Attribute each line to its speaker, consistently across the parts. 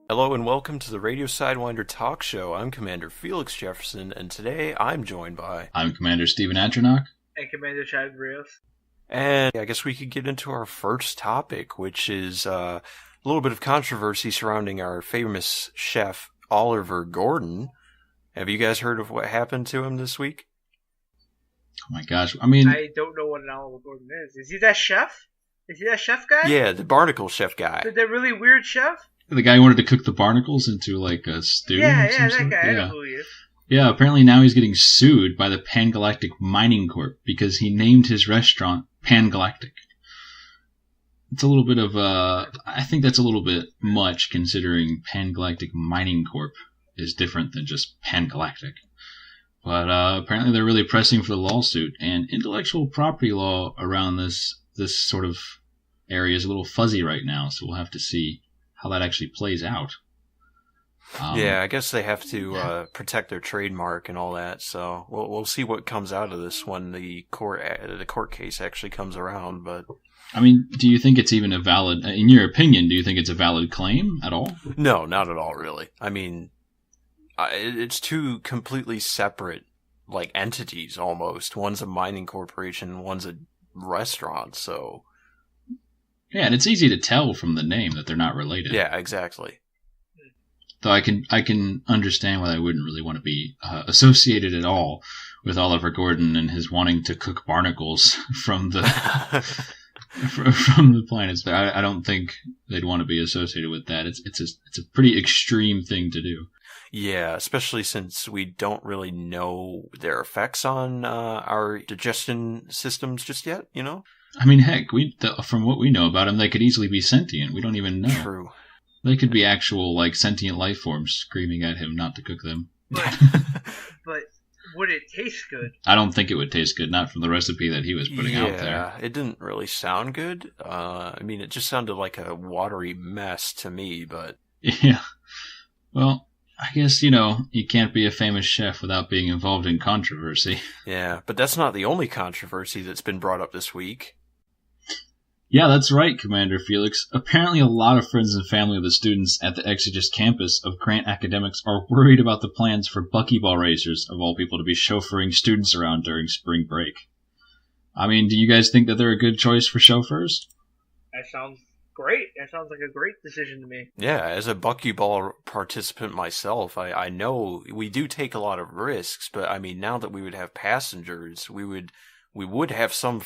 Speaker 1: Hello and welcome to the Radio Sidewinder talk show. I'm Commander Felix Jefferson, and today I'm joined by...
Speaker 2: I'm Commander Stephen Adranok.
Speaker 3: And Commander Chad Rios.
Speaker 1: And I guess we could get into our first topic, which is a little bit of controversy surrounding our famous chef, Oliver Gordon. Have you guys heard of what happened to him this week?
Speaker 2: Oh my gosh,
Speaker 3: I don't know what an Oliver Gordon is. Is he that chef? Is he that chef guy?
Speaker 1: Yeah, the barnacle chef guy.
Speaker 3: That really weird chef?
Speaker 2: The guy who wanted to cook the barnacles into like a stew.
Speaker 3: Yeah, that guy. I know who he is.
Speaker 2: Yeah, apparently now he's getting sued by the Pan-Galactic Mining Corp because he named his restaurant Pan-Galactic. It's a little bit of I think that's a little bit much considering Pan-Galactic Mining Corp is different than just Pan-Galactic. But apparently they're really pressing for the lawsuit, and intellectual property law around this sort of area is a little fuzzy right now, so we'll have to see how that actually plays out.
Speaker 1: Yeah, I guess they have to protect their trademark and all that. So we'll see what comes out of this when the court case actually comes around. But
Speaker 2: I mean, do you think it's even a valid? In your opinion, do you think it's a valid claim at all?
Speaker 1: No, not at all, really. I mean, it's two completely separate like entities almost. One's a mining corporation, one's a restaurant. So
Speaker 2: yeah, and it's easy to tell from the name that they're not related.
Speaker 1: Yeah, exactly.
Speaker 2: Though I can understand why I wouldn't really want to be associated at all with Oliver Gordon and his wanting to cook barnacles from the from the planets. I don't think they'd want to be associated with that. It's a pretty extreme thing to do.
Speaker 1: Yeah, especially since we don't really know their effects on our digestion systems just yet. You know.
Speaker 2: I mean, heck, from what we know about them, they could easily be sentient. We don't even know.
Speaker 1: True.
Speaker 2: They could be actual, like, sentient life forms screaming at him not to cook them.
Speaker 3: But would it taste good?
Speaker 2: I don't think it would taste good, not from the recipe that he was putting out there.
Speaker 1: Yeah, it didn't really sound good. I mean, it just sounded like a watery mess to me, but...
Speaker 2: Yeah. Well, I guess, you can't be a famous chef without being involved in controversy.
Speaker 1: Yeah, but that's not the only controversy that's been brought up this week.
Speaker 2: Yeah, that's right, Commander Felix. Apparently a lot of friends and family of the students at the Exeges campus of Grant Academics are worried about the plans for buckyball racers, of all people, to be chauffeuring students around during spring break. I mean, do you guys think that they're a good choice for chauffeurs?
Speaker 3: That sounds great. That sounds like a great decision to me.
Speaker 1: Yeah, as a buckyball participant myself, I know we do take a lot of risks, but I mean, now that we would have passengers, we would have some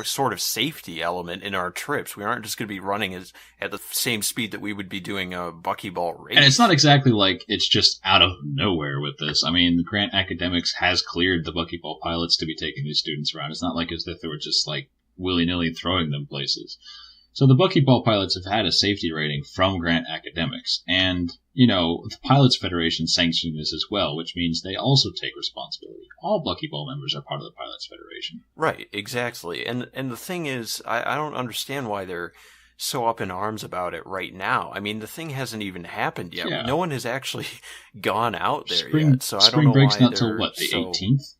Speaker 1: sort of safety element in our trips. We aren't just going to be running at the same speed that we would be doing a buckyball race.
Speaker 2: And it's not exactly like it's just out of nowhere with this. I mean, Grant Academics has cleared the buckyball pilots to be taking these students around. It's not like as if they were just like willy-nilly throwing them places. So the buckyball pilots have had a safety rating from Grant Academics, and, the Pilots Federation sanctioned this as well, which means they also take responsibility. All buckyball members are part of the Pilots Federation.
Speaker 1: Right, exactly. And the thing is, I don't understand why they're so up in arms about it right now. I mean, the thing hasn't even happened yet. Yeah. No one has actually gone out there yet, so I don't know why
Speaker 2: break's not till, what, the 18th?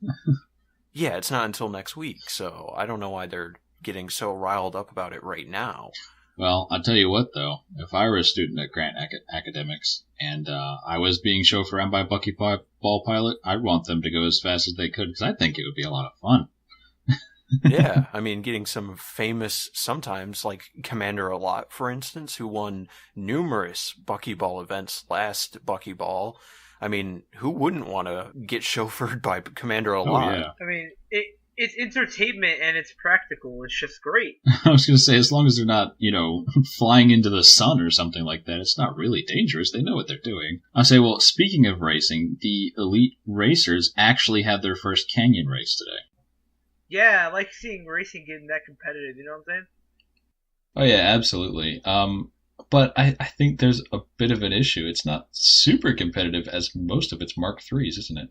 Speaker 1: Yeah, it's not until next week, so I don't know why they're getting so riled up about it right now.
Speaker 2: Well, I'll tell you what, though. If I were a student at Grant Academics and I was being chauffeured around by a buckyball pilot, I'd want them to go as fast as they could, because I think it would be a lot of fun.
Speaker 1: Yeah, I mean, getting some famous, sometimes, like Commander Alot, for instance, who won numerous buckyball events last buckyball. I mean, who wouldn't want to get chauffeured by Commander Alot?
Speaker 2: Oh, yeah.
Speaker 3: I mean, it's entertainment and it's practical. It's just great.
Speaker 2: I was going to say, as long as they're not, flying into the sun or something like that, it's not really dangerous. They know what they're doing. I'll say, well, speaking of racing, the elite racers actually had their first canyon race today.
Speaker 3: Yeah, I like seeing racing getting that competitive, you know what I'm saying?
Speaker 2: Oh, yeah, absolutely. But I think there's a bit of an issue. It's not super competitive as most of it's Mark IIIs, isn't it?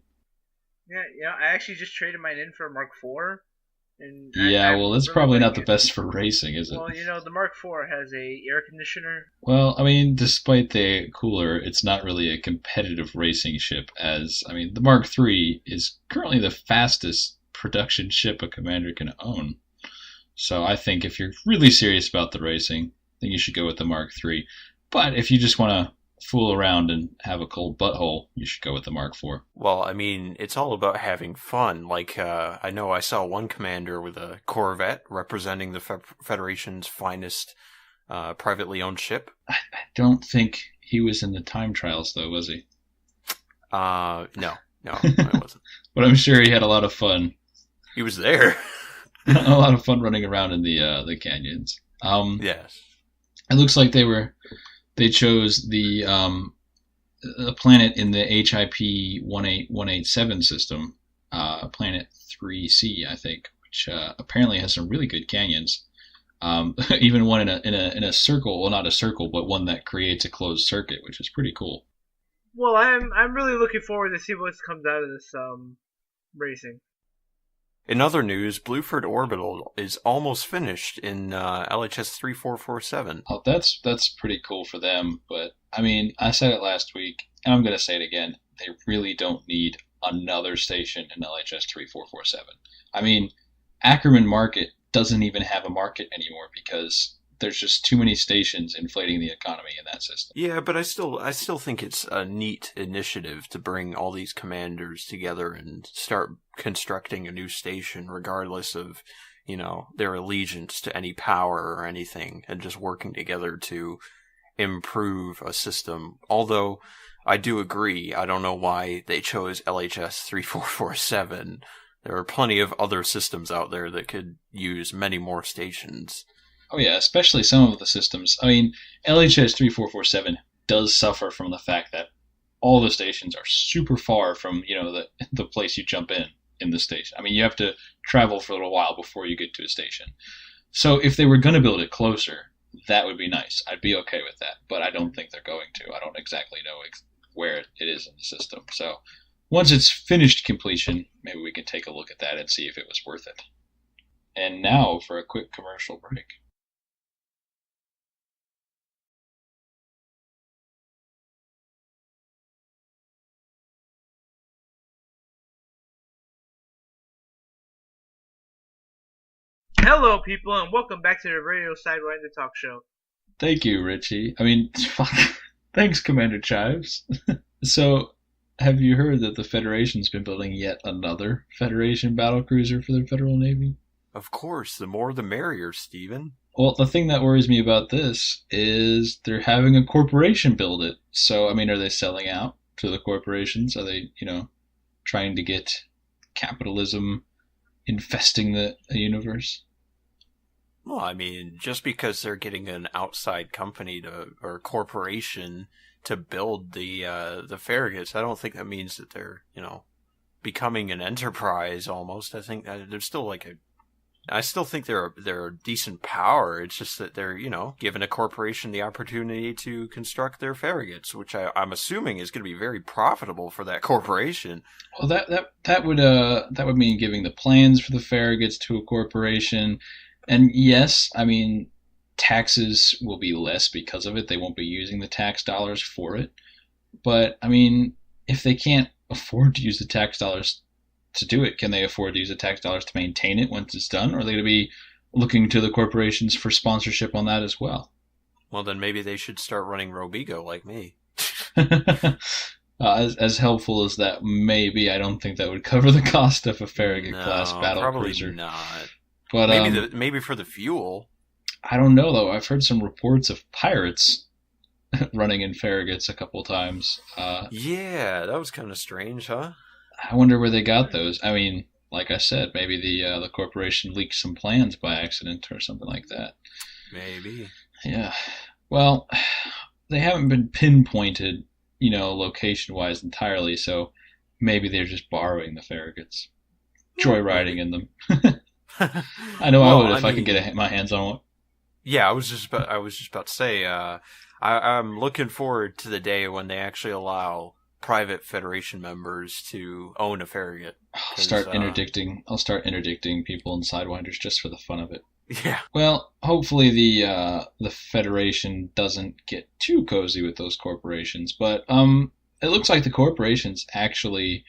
Speaker 3: Yeah, I actually just traded mine in for a Mark IV. And
Speaker 2: well, that's probably not the best for racing, is it?
Speaker 3: Well, the Mark IV has a air conditioner.
Speaker 2: Well, I mean, despite the cooler, it's not really a competitive racing ship, the Mark III is currently the fastest production ship a commander can own. So I think if you're really serious about the racing, then you should go with the Mark III. But if you just want to fool around and have a cold butthole, you should go with the Mark IV.
Speaker 1: Well, I mean, it's all about having fun. Like, I know I saw one commander with a Corvette representing the Federation's finest privately owned ship.
Speaker 2: I don't think he was in the time trials, though, was he?
Speaker 1: No, I wasn't.
Speaker 2: But I'm sure he had a lot of fun.
Speaker 1: He was there.
Speaker 2: A lot of fun running around in the canyons.
Speaker 1: Yes.
Speaker 2: It looks like they chose the planet in the HIP 18187 system, planet 3C, I think, which apparently has some really good canyons. Even one in a circle, well, not a circle, but one that creates a closed circuit, which is pretty cool.
Speaker 3: Well, I'm really looking forward to see what comes out of this racing.
Speaker 1: In other news, Blueford Orbital is almost finished in LHS 3447.
Speaker 2: Oh, that's pretty cool for them. But I mean, I said it last week, and I'm going to say it again. They really don't need another station in LHS 3447. I mean, Ackerman Market doesn't even have a market anymore because there's just too many stations inflating the economy in that system.
Speaker 1: Yeah, but I still think it's a neat initiative to bring all these commanders together and start constructing a new station regardless of, their allegiance to any power or anything, and just working together to improve a system. Although I do agree, I don't know why they chose LHS 3447. There are plenty of other systems out there that could use many more stations.
Speaker 2: Oh yeah, especially some of the systems. I mean, LHS 3447 does suffer from the fact that all the stations are super far from, the place you jump in the station. I mean, you have to travel for a little while before you get to a station. So if they were going to build it closer, that would be nice. I'd be okay with that, but I don't think they're going to. I don't exactly know where it is in the system. So once it's finished completion, maybe we can take a look at that and see if it was worth it. And now for a quick commercial break.
Speaker 3: Hello, people, and welcome back to the Radio Sidewinder Talk Show.
Speaker 2: Thank you, Richie. I mean, thanks, Commander Chives. So, have you heard that the Federation's been building yet another Federation battlecruiser for the Federal Navy?
Speaker 1: Of course, the more the merrier, Stephen.
Speaker 2: Well, the thing that worries me about this is they're having a corporation build it. So, I mean, are they selling out to the corporations? Are they, trying to get capitalism infesting the universe?
Speaker 1: Well, I mean, just because they're getting an outside company or corporation to build the farragets, I don't think that means that they're, becoming an enterprise almost. I think they're still I still think they're a decent power. It's just that they're, giving a corporation the opportunity to construct their farragets, which I'm assuming is going to be very profitable for that corporation.
Speaker 2: Well, that would mean giving the plans for the farragets to a corporation. And yes, I mean, taxes will be less because of it. They won't be using the tax dollars for it. But, I mean, if they can't afford to use the tax dollars to do it, can they afford to use the tax dollars to maintain it once it's done? Or are they going to be looking to the corporations for sponsorship on that as well?
Speaker 1: Well, then maybe they should start running Robigo like me.
Speaker 2: As helpful as that may be, I don't think that would cover the cost of a Farragut-class battlecruiser.
Speaker 1: Probably not.
Speaker 2: But
Speaker 1: maybe for the fuel.
Speaker 2: I don't know, though. I've heard some reports of pirates running in Farragut's a couple times.
Speaker 1: Yeah, that was kind of strange, huh?
Speaker 2: I wonder where they got those. I mean, like I said, maybe the corporation leaked some plans by accident or something like that.
Speaker 1: Maybe.
Speaker 2: Yeah. Well, they haven't been pinpointed, location-wise entirely, so maybe they're just borrowing the Farraguts. Joyriding in them. I know I would if I could get my hands on one.
Speaker 1: Yeah, I was just about to say, I'm looking forward to the day when they actually allow private Federation members to own a Farragut.
Speaker 2: I'll start interdicting people in Sidewinders just for the fun of it.
Speaker 1: Yeah.
Speaker 2: Well, hopefully the Federation doesn't get too cozy with those corporations, but it looks like the corporation's actually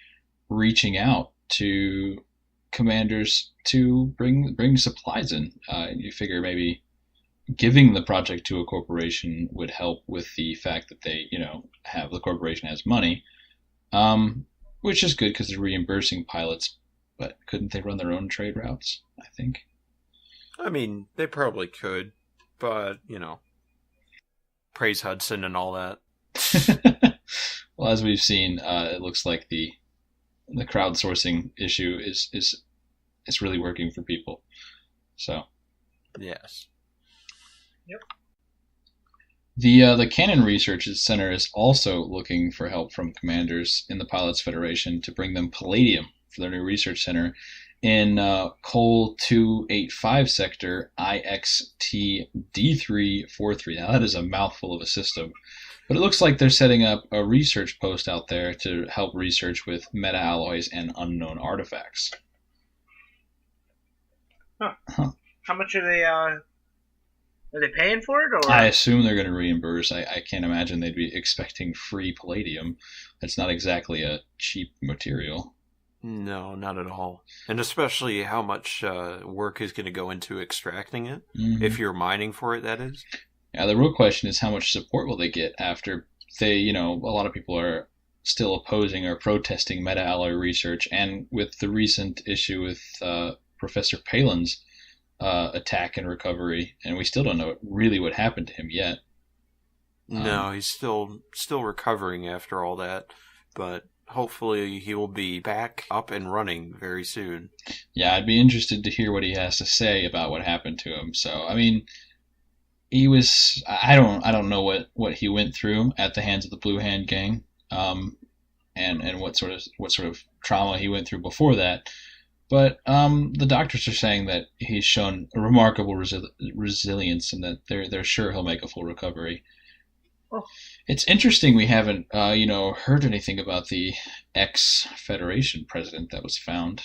Speaker 2: reaching out to commanders to bring supplies in. You figure maybe giving the project to a corporation would help with the fact that they, the corporation has money, which is good because they're reimbursing pilots. But couldn't they run their own trade routes? I think.
Speaker 1: I mean, they probably could, but praise Hudson and all that.
Speaker 2: Well, as we've seen, it looks like the crowdsourcing issue is really working for people. So.
Speaker 1: Yes.
Speaker 3: Yep.
Speaker 2: The Cannon Research Center is also looking for help from commanders in the Pilots Federation to bring them palladium for their new research center in Col 285 sector IXT-D343. Now that is a mouthful of a system, but it looks like they're setting up a research post out there to help research with meta-alloys and unknown artifacts.
Speaker 3: Huh. How much are they paying for it? Or?
Speaker 2: I assume they're going to reimburse. I can't imagine they'd be expecting free palladium. It's not exactly a cheap material.
Speaker 1: No, not at all. And especially how much work is going to go into extracting it, if you're mining for it, that is.
Speaker 2: Yeah, the real question is how much support will they get after they, a lot of people are still opposing or protesting meta-alloy research, and with the recent issue with Professor Palin's attack and recovery, and we still don't know really what happened to him yet.
Speaker 1: No, he's still recovering after all that, but hopefully he will be back up and running very soon.
Speaker 2: Yeah, I'd be interested to hear what he has to say about what happened to him. So, I mean, he was, I don't know what he went through at the hands of the Blue Hand Gang, and what sort of trauma he went through before that. But the doctors are saying that he's shown a remarkable resilience, and that they're sure he'll make a full recovery.
Speaker 3: Oh.
Speaker 2: It's interesting we haven't heard anything about the ex-Federation president that was found.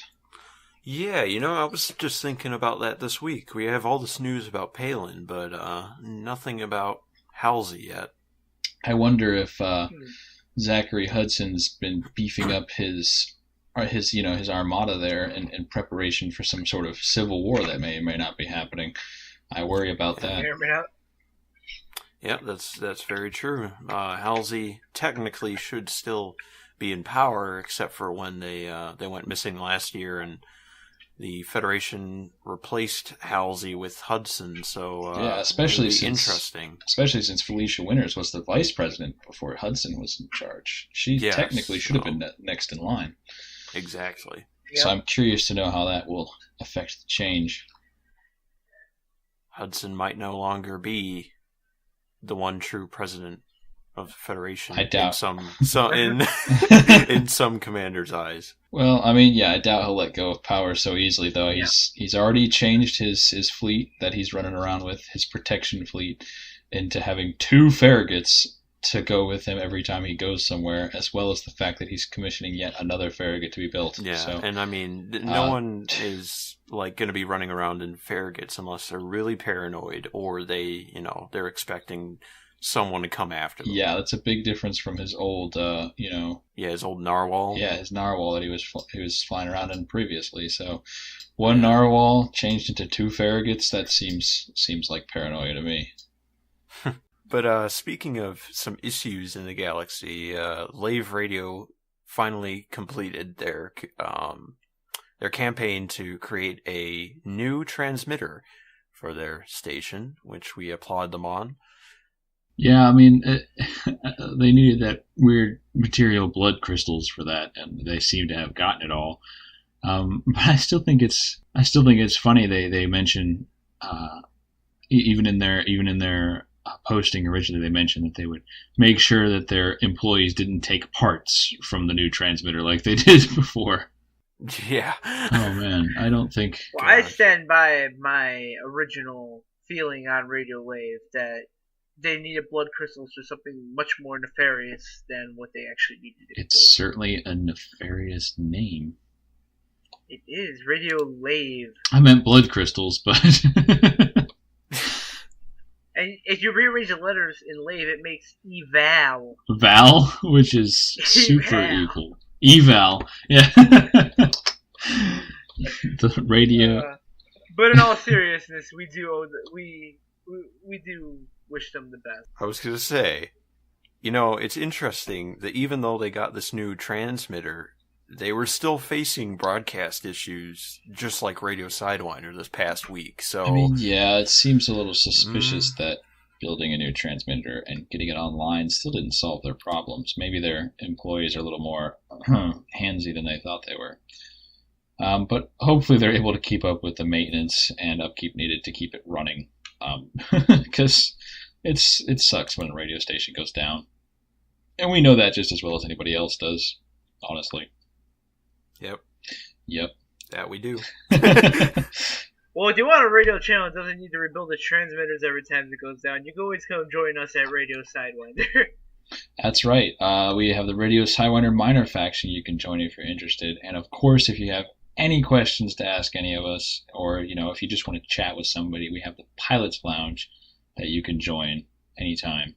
Speaker 1: Yeah, I was just thinking about that this week. We have all this news about Palin, but nothing about Halsey yet.
Speaker 2: I wonder if Zachary Hudson's been beefing up his armada there in preparation for some sort of civil war that may or may not be happening. I worry about that.
Speaker 1: Yeah, that's very true. Halsey technically should still be in power, except for when they went missing last year, and the Federation replaced Halsey with Hudson. So
Speaker 2: yeah, especially since Felicia Winters was the vice president before Hudson was in charge. She technically should have been next in line.
Speaker 1: Exactly.
Speaker 2: So I'm curious to know how that will affect the change.
Speaker 1: Hudson might no longer be the one true president of the Federation.
Speaker 2: I doubt.
Speaker 1: In some commanders' eyes.
Speaker 2: Well, I mean, yeah, I doubt he'll let go of power so easily, though. He's already changed his fleet that he's running around with, his protection fleet, into having 2 Farragut's to go with him every time he goes somewhere, as well as the fact that he's commissioning yet another Farragut to be built.
Speaker 1: Yeah,
Speaker 2: so,
Speaker 1: and I mean, no one is going to be running around in Farraguts unless they're really paranoid, or they're expecting someone to come after them.
Speaker 2: Yeah, that's a big difference from his old,
Speaker 1: his old Narwhal.
Speaker 2: Yeah, his Narwhal that he was flying around in previously. So, one Narwhal changed into 2 Farraguts. That seems like paranoia to me.
Speaker 1: But speaking of some issues in the galaxy, Lave Radio finally completed their campaign to create a new transmitter for their station, which we applaud them on.
Speaker 2: Yeah, I mean, they needed that weird material blood crystals for that, and they seem to have gotten it all. But I still think it's funny they mention even in their posting originally, they mentioned that they would make sure that their employees didn't take parts from the new transmitter like they did before.
Speaker 1: Yeah.
Speaker 2: Oh man, I don't think.
Speaker 3: Well, I stand by my original feeling on Radio Lave that they needed blood crystals for something much more nefarious than what they actually needed.
Speaker 2: It's certainly a nefarious name.
Speaker 3: It is Radio Lave.
Speaker 2: I meant blood crystals, but.
Speaker 3: And if you rearrange the letters in Lave, it makes Eval.
Speaker 2: Val, which is super evil. Eval, yeah. The radio.
Speaker 3: But in all seriousness, we we do wish them the best.
Speaker 1: I was going to say, it's interesting that even though they got this new transmitter, they were still facing broadcast issues, just like Radio Sidewinder this past week. So,
Speaker 2: I mean, yeah, it seems a little suspicious that building a new transmitter and getting it online still didn't solve their problems. Maybe their employees are a little more handsy than they thought they were. But hopefully they're able to keep up with the maintenance and upkeep needed to keep it running. Because it sucks when a radio station goes down. And we know that just as well as anybody else does, honestly. Yep.
Speaker 1: That we do.
Speaker 3: Well, if you want a radio channel that doesn't need to rebuild its transmitters every time it goes down, you can always come join us at Radio Sidewinder.
Speaker 2: That's right. We have the Radio Sidewinder Minor faction you can join if you're interested. And of course, if you have any questions to ask any of us, or if you just want to chat with somebody, we have the Pilot's Lounge that you can join anytime.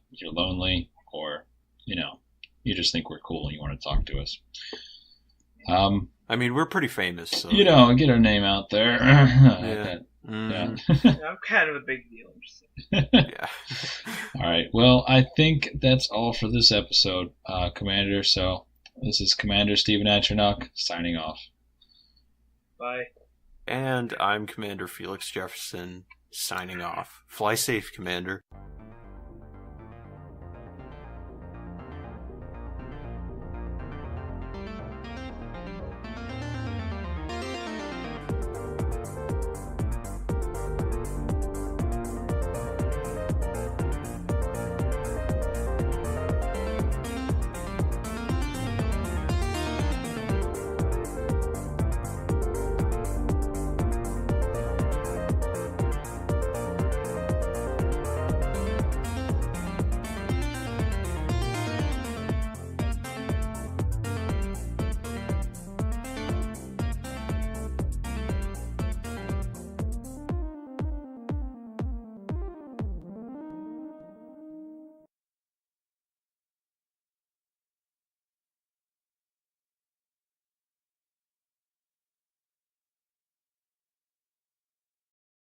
Speaker 2: You're lonely, or you just think we're cool and you want to talk to us.
Speaker 1: I mean, we're pretty famous, so
Speaker 2: get our name out there.
Speaker 1: Yeah.
Speaker 3: I'm kind of a big deal. I'm just saying.
Speaker 1: Yeah.
Speaker 2: All right. Well, I think that's all for this episode, Commander. So this is Commander Steven Atchernach signing off.
Speaker 3: Bye.
Speaker 1: And I'm Commander Felix Jefferson signing off. Fly safe, Commander.